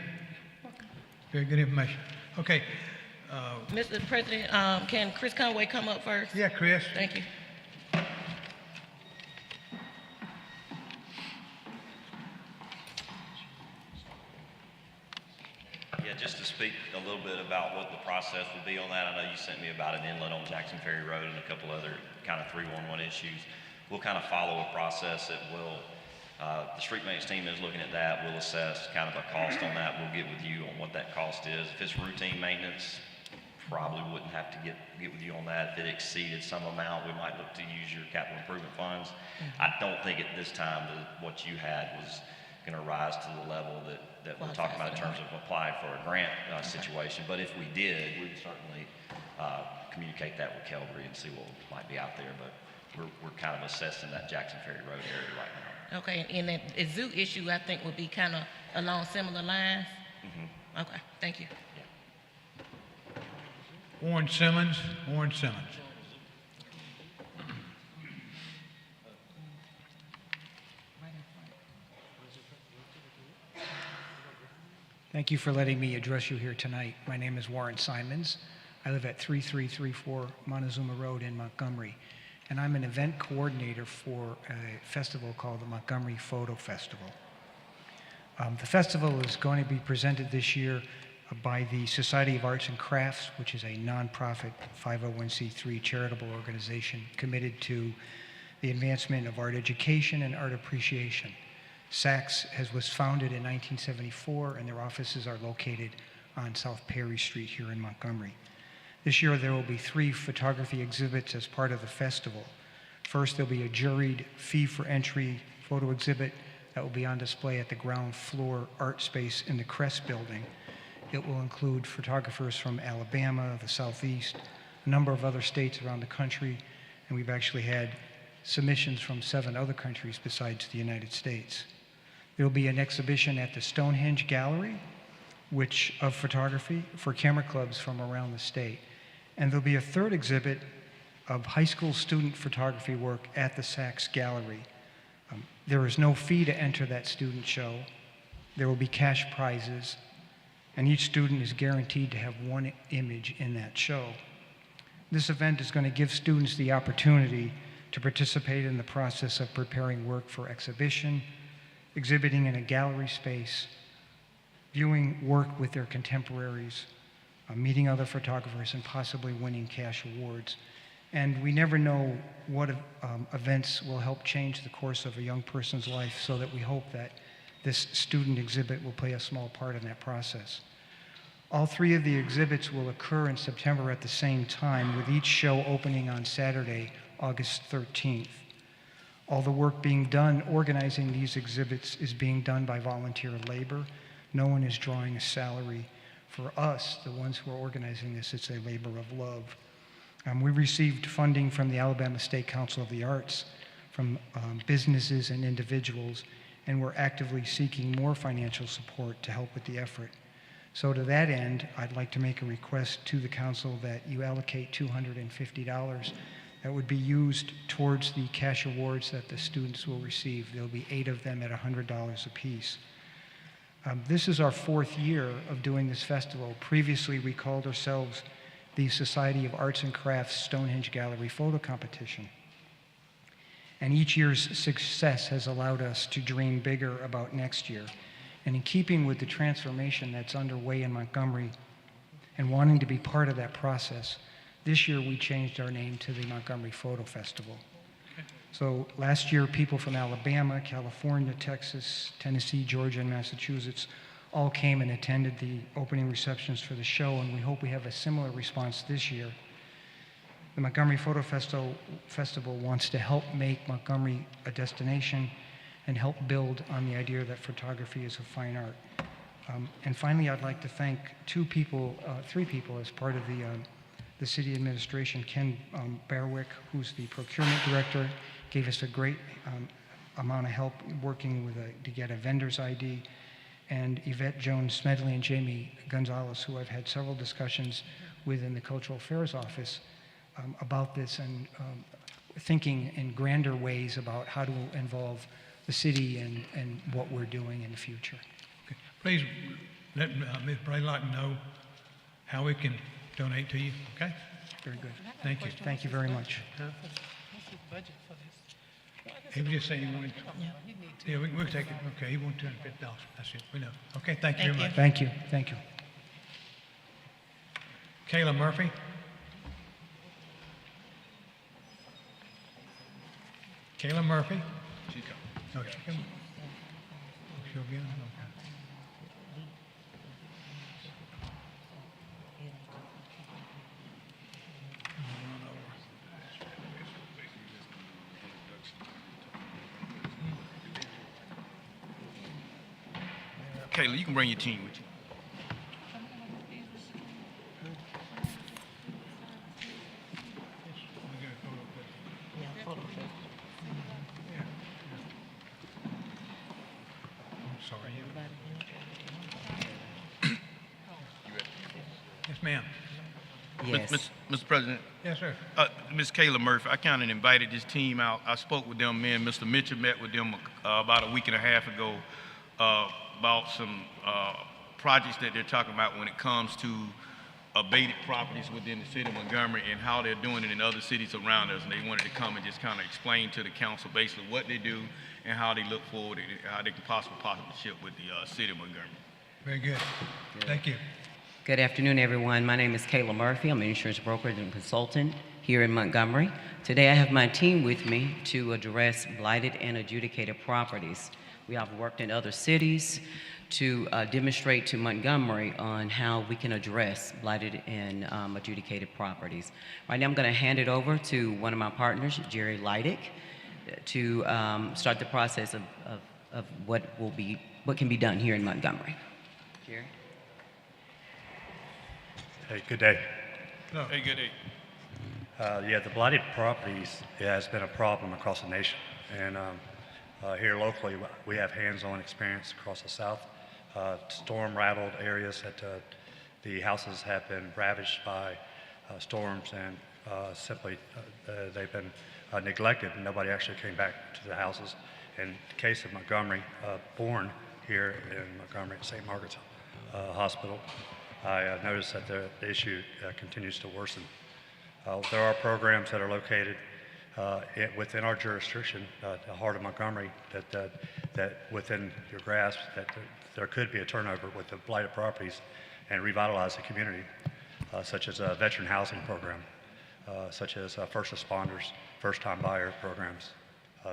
Very good information. Okay, Mr. President, can Chris Conway come up first? yeah, Chris. Thank you. Yeah, just to speak a little bit about what the process will be on that. I know you sent me about an inlet on Jackson Ferry Road and a couple other kind of 311 issues. We'll kind of follow a process that will, the street maintenance team is looking at that. We'll assess kind of a cost on that. We'll get with you on what that cost is. If it's routine maintenance, probably wouldn't have to get with you on that. If it exceeded some amount, we might look to use your capital improvement funds. I don't think at this time that what you had was going to rise to the level that we're talking about in terms of applying for a grant situation. But if we did, we'd certainly communicate that with Calgary and see what might be out there. But we're kind of assessing that Jackson Ferry Road area right now. Okay, and that zoo issue, I think, would be kind of along similar lines? Mm-hmm. Okay, thank you. Warren Simmons. Warren Simmons. Thank you for letting me address you here tonight. My name is Warren Simons. I live at 3334 Montezuma Road in Montgomery, and I'm an event coordinator for a festival called the Montgomery Photo Festival. The festival is going to be presented this year by the Society of Arts and Crafts, which is a nonprofit 501c3 charitable organization committed to the advancement of art education and art appreciation. SACS was founded in 1974, and their offices are located on South Perry Street here in Montgomery. This year, there will be 3 photography exhibits as part of the festival. First, there'll be a juried fee-for-entry photo exhibit that will be on display at the ground floor art space in the Crest Building. It will include photographers from Alabama, the Southeast, a number of other states around the country, and we've actually had submissions from 7 other countries besides the United States. There will be an exhibition at the Stonehenge Gallery, of photography for camera clubs from around the state. And there'll be a 3rd exhibit of high school student photography work at the Saks Gallery. There is no fee to enter that student show. There will be cash prizes, and each student is guaranteed to have 1 image in that show. This event is going to give students the opportunity to participate in the process of preparing work for exhibition, exhibiting in a gallery space, viewing work with their contemporaries, meeting other photographers, and possibly winning cash awards. And we never know what events will help change the course of a young person's life, so that we hope that this student exhibit will play a small part in that process. All 3 of the exhibits will occur in September at the same time, with each show opening on Saturday, August 13th. All the work being done organizing these exhibits is being done by volunteer labor. No one is drawing a salary. For us, the ones who are organizing this, it's a labor of love. We received funding from the Alabama State Council of the Arts, from businesses and individuals, and we're actively seeking more financial support to help with the effort. So to that end, I'd like to make a request to the council that you allocate $250 that would be used towards the cash awards that the students will receive. There'll be 8 of them at $100 apiece. This is our 4th year of doing this festival. Previously, we called ourselves the Society of Arts and Crafts Stonehenge Gallery Photo Competition. And each year's success has allowed us to dream bigger about next year. And in keeping with the transformation that's underway in Montgomery and wanting to be part of that process, this year we changed our name to the Montgomery Photo Festival. So last year, people from Alabama, California, Texas, Tennessee, Georgia, and Massachusetts all came and attended the opening receptions for the show, and we hope we have a similar response this year. The Montgomery Photo Festival wants to help make Montgomery a destination and help build on the idea that photography is a fine art. And finally, I'd like to thank three people as part of the city administration. Ken Barwick, who's the procurement director, gave us a great amount of help working with to get a vendor's ID. And Yvette Jones Smedley and Jamie Gonzalez, who I've had several discussions with in the Cultural Affairs Office about this, and thinking in grander ways about how to involve the city and what we're doing in the future. Okay. Please let Ms. Braylock know how we can donate to you, okay? Very good. Thank you. Thank you very much. What's his budget for this? He was just saying he wanted, yeah, we'll take it, okay, he wanted $250, that's it, we know. Okay, thank you very much. Thank you. Thank you. Kayla Murphy? Kayla Murphy? She's coming. Oh, she coming? Oh, she'll get it? Okay. Kayla, you can bring your team with you. Sorry. Yes, ma'am. Yes. Mr. President. Yes, sir. Ms. Kayla Murphy, I kind of invited this team out. I spoke with them. Me and Mr. Mitchell met with them about a week and a half ago about some projects that they're talking about when it comes to abated properties within the city of Montgomery and how they're doing it in other cities around us. And they wanted to come and just kind of explain to the council basically what they do and how they look forward and how they can possibly partnership with the city of Montgomery. Very good. Thank you. Good afternoon, everyone. My name is Kayla Murphy. I'm an insurance broker and consultant here in Montgomery. Today I have my team with me to address blighted and adjudicated properties. We have worked in other cities to demonstrate to Montgomery on how we can address blighted and adjudicated properties. Right now I'm going to hand it over to one of my partners, Jerry Leidick, to start the process of what can be done here in Montgomery. Jerry? Hey, good day. Hey, good day. Yeah, the blighted properties has been a problem across the nation. And here locally, we have hands-on experience across the South. Storm-rattled areas that the houses have been ravaged by storms and simply they've been neglected and nobody actually came back to the houses. In the case of Montgomery, born here in Montgomery at St. Margaret's Hospital, I noticed that the issue continues to worsen. There are programs that are located within our jurisdiction, the heart of Montgomery, that within your grasp, that there could be a turnover with the blighted properties and revitalize the community, such as a veteran housing program, such as first responders, first-time buyer programs,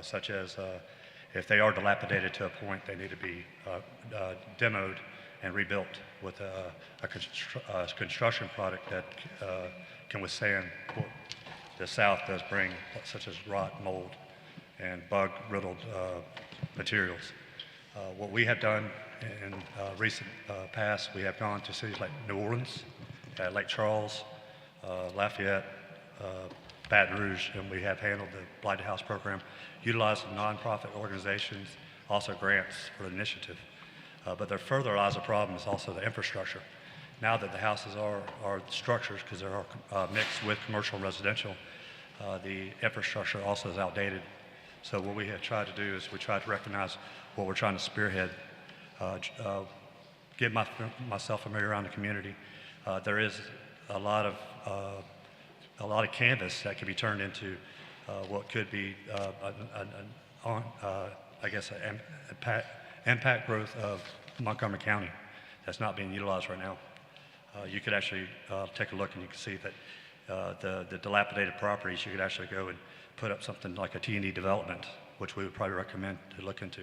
such as if they are dilapidated to a point, they need to be demoed and rebuilt with a construction product that can withstand what the South does bring, such as rot, mold, and bug-riddled materials. What we have done in recent past, we have gone to cities like New Orleans, Lake Charles, Lafayette, Baton Rouge, and we have handled the Blighted House program, utilizing nonprofit organizations, also grants for the initiative. But there further lies a problem is also the infrastructure. Now that the houses are structures, because they are mixed with commercial and residential, the infrastructure also is outdated. So what we have tried to do is we try to recognize what we're trying to spearhead, get myself familiar around the community. There is a lot of canvas that can be turned into what could be impact growth of Montgomery County that's not being utilized right now. You could actually take a look and you can see that the dilapidated properties, you could actually go and put up something like a T&E development, which we would probably recommend to look into,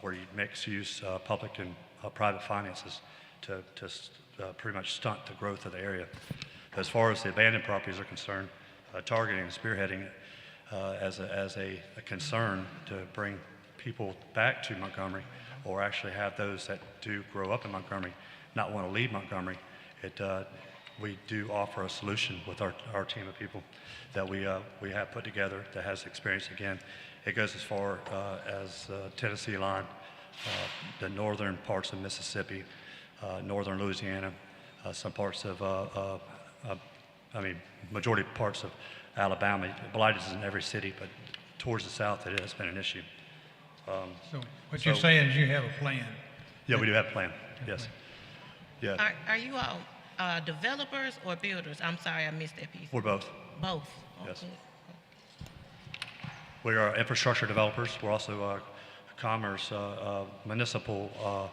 where you mix use public and private finances to pretty much stunt the growth of the area. As far as the abandoned properties are concerned, targeting and spearheading as a concern to bring people back to Montgomery, or actually have those that do grow up in Montgomery not want to leave Montgomery, we do offer a solution with our team of people that we have put together that has experience. Again, it goes as far as Tennessee line, the northern parts of Mississippi, northern Louisiana, some parts of, majority parts of Alabama. Blighted is in every city, but towards the south it has been an issue. So what you're saying is you have a plan? Yeah, we do have a plan, yes. Yeah. Are you all developers or builders? I'm sorry, I missed that piece. We're both. Both? Yes. We are infrastructure developers. We're also commerce, municipal.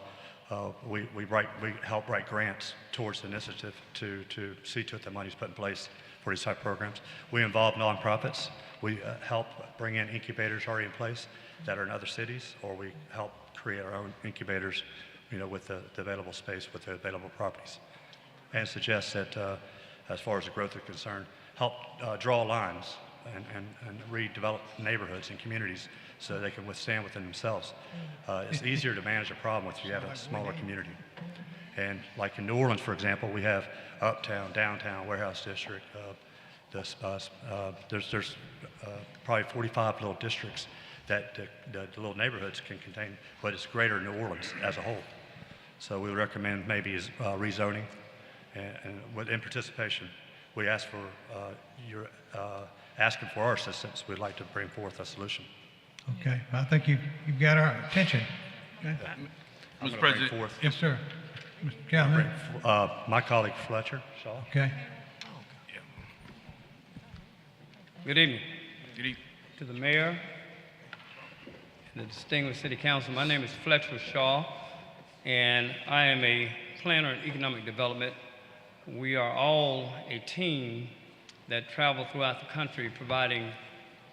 We help write grants towards the initiative to see to it that money's put in place for these type of programs. We involve nonprofits. We help bring in incubators already in place that are in other cities, or we help create our own incubators, with the available space, with the available properties. And suggest that, as far as the growth is concerned, help draw lines and redevelop neighborhoods and communities so they can withstand within themselves. It's easier to manage a problem if you have a smaller community. And like in New Orleans, for example, we have uptown, downtown, warehouse district. There's probably 45 little districts that the little neighborhoods can contain, but it's greater New Orleans as a whole. So we would recommend maybe rezoning, and in participation, we ask for your asking for our assistance. We'd like to bring forth a solution. Okay, I think you've got our attention. Okay. Mr. President. Yes, sir. Mr. Calhoun. My colleague Fletcher Shaw. Okay. Good evening. Good evening. To the mayor and the distinguished city council. My name is Fletcher Shaw, and I am a planner in economic development. We are all a team that travel throughout the country providing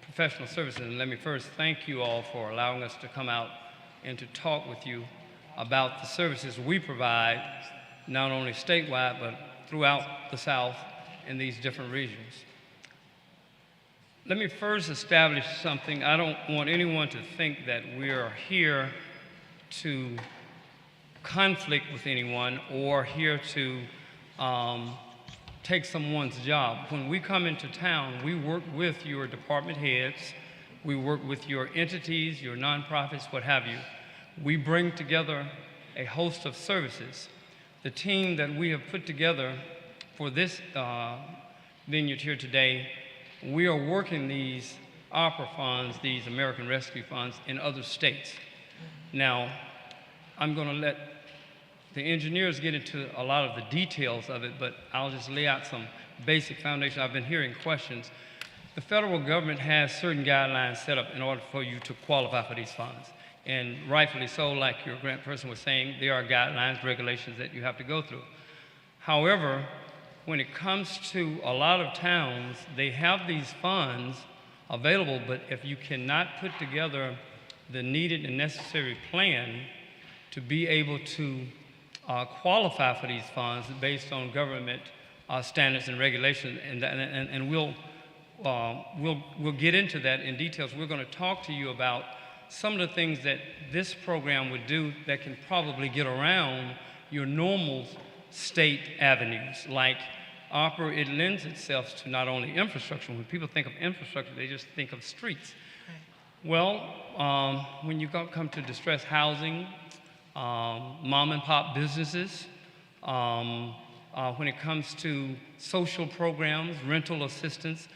professional services. And let me first thank you all for allowing us to come out and to talk with you about the services we provide, not only statewide, but throughout the South in these different regions. Let me first establish something. I don't want anyone to think that we are here to conflict with anyone or here to take someone's job. When we come into town, we work with your department heads, we work with your entities, your nonprofits, what have you. We bring together a host of services. The team that we have put together for this vineyard here today, we are working these opera funds, these American Rescue Funds in other states. Now, I'm going to let the engineers get into a lot of the details of it, but I'll just lay out some basic foundation. I've been hearing questions. The federal government has certain guidelines set up in order for you to qualify for these funds. And rightfully so, like your grant person was saying, there are guidelines, regulations that you have to go through. However, when it comes to a lot of towns, they have these funds available, but if you cannot put together the needed and necessary plan to be able to qualify for these funds based on government standards and regulations, and we'll get into that in details. We're going to talk to you about some of the things that this program would do that can probably get around your normal state avenues. Like opera, it lends itself to not only infrastructure. When people think of infrastructure, they just think of streets. Well, when you come to distressed housing, mom and pop businesses, when it comes to social programs, rental assistance,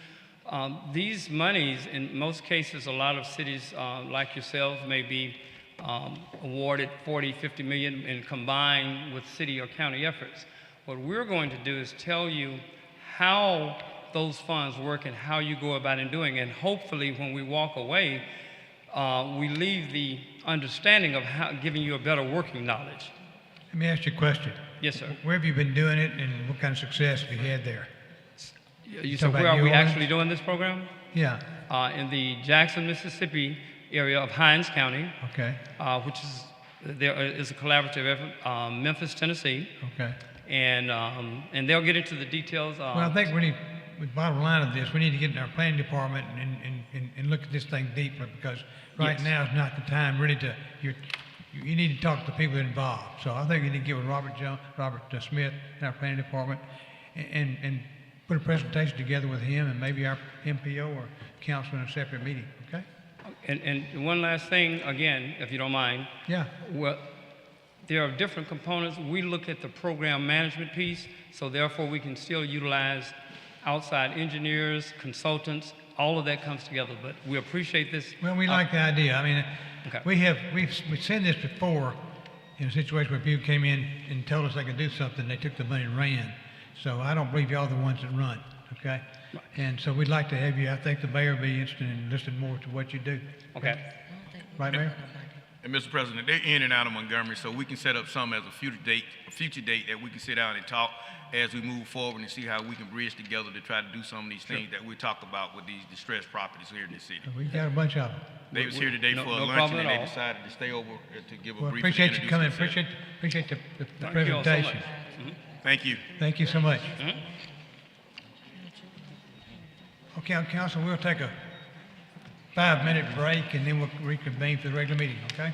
these monies, in most cases, a lot of cities like yourselves may be awarded 40, 50 million and combined with city or county efforts. What we're going to do is tell you how those funds work and how you go about in doing. And hopefully, when we walk away, we leave the understanding of how, giving you a better working knowledge. Let me ask you a question. Yes, sir. Where have you been doing it, and what kind of success have you had there? You talking said, where about are we New Orleans? actually doing this program? Yeah. In the Jackson, Mississippi area of Hinds County, Okay. which is, there is a collaborative effort, Memphis, Tennessee. Okay. And they'll get into the details. Well, I think we need, the bottom line of this, we need to get in our planning department and look at this thing deeper, because right Yes. now is not the time really to, you need to talk to the people involved. So I think you need to get with Robert Smith in our planning department and put a presentation together with him and maybe our MPO or council in a separate meeting, okay? And one last thing, again, if you don't mind. Yeah. Well, there are different components. We look at the program management piece, so therefore we can still utilize outside engineers, consultants, all of that comes together. But we appreciate this. Well, we like the idea. I mean, Okay. we've seen this before in a situation where people came in and told us they could do something, they took the money and ran. So I don't believe y'all are the ones that run, okay? And so we'd like to have you, I think the mayor will be interested in listening more to what you do. Okay. Right, Mayor? And Mr. President, they're in and out of Montgomery, so we can set up some as a future date that we can sit down and talk as we move forward and see how we can bridge together to try to do some of these things that we talk about with these distressed properties here in the city. We've got a bunch of them. They was here today for a luncheon and they decided to stay over to give a Well, brief. appreciate you introduce coming, themselves. appreciate the Thank you all so much. presentation. Thank you. Thank you so much. Mhm. Okay, council, we'll take a 5-minute break and then we'll reconvene for the regular meeting, okay?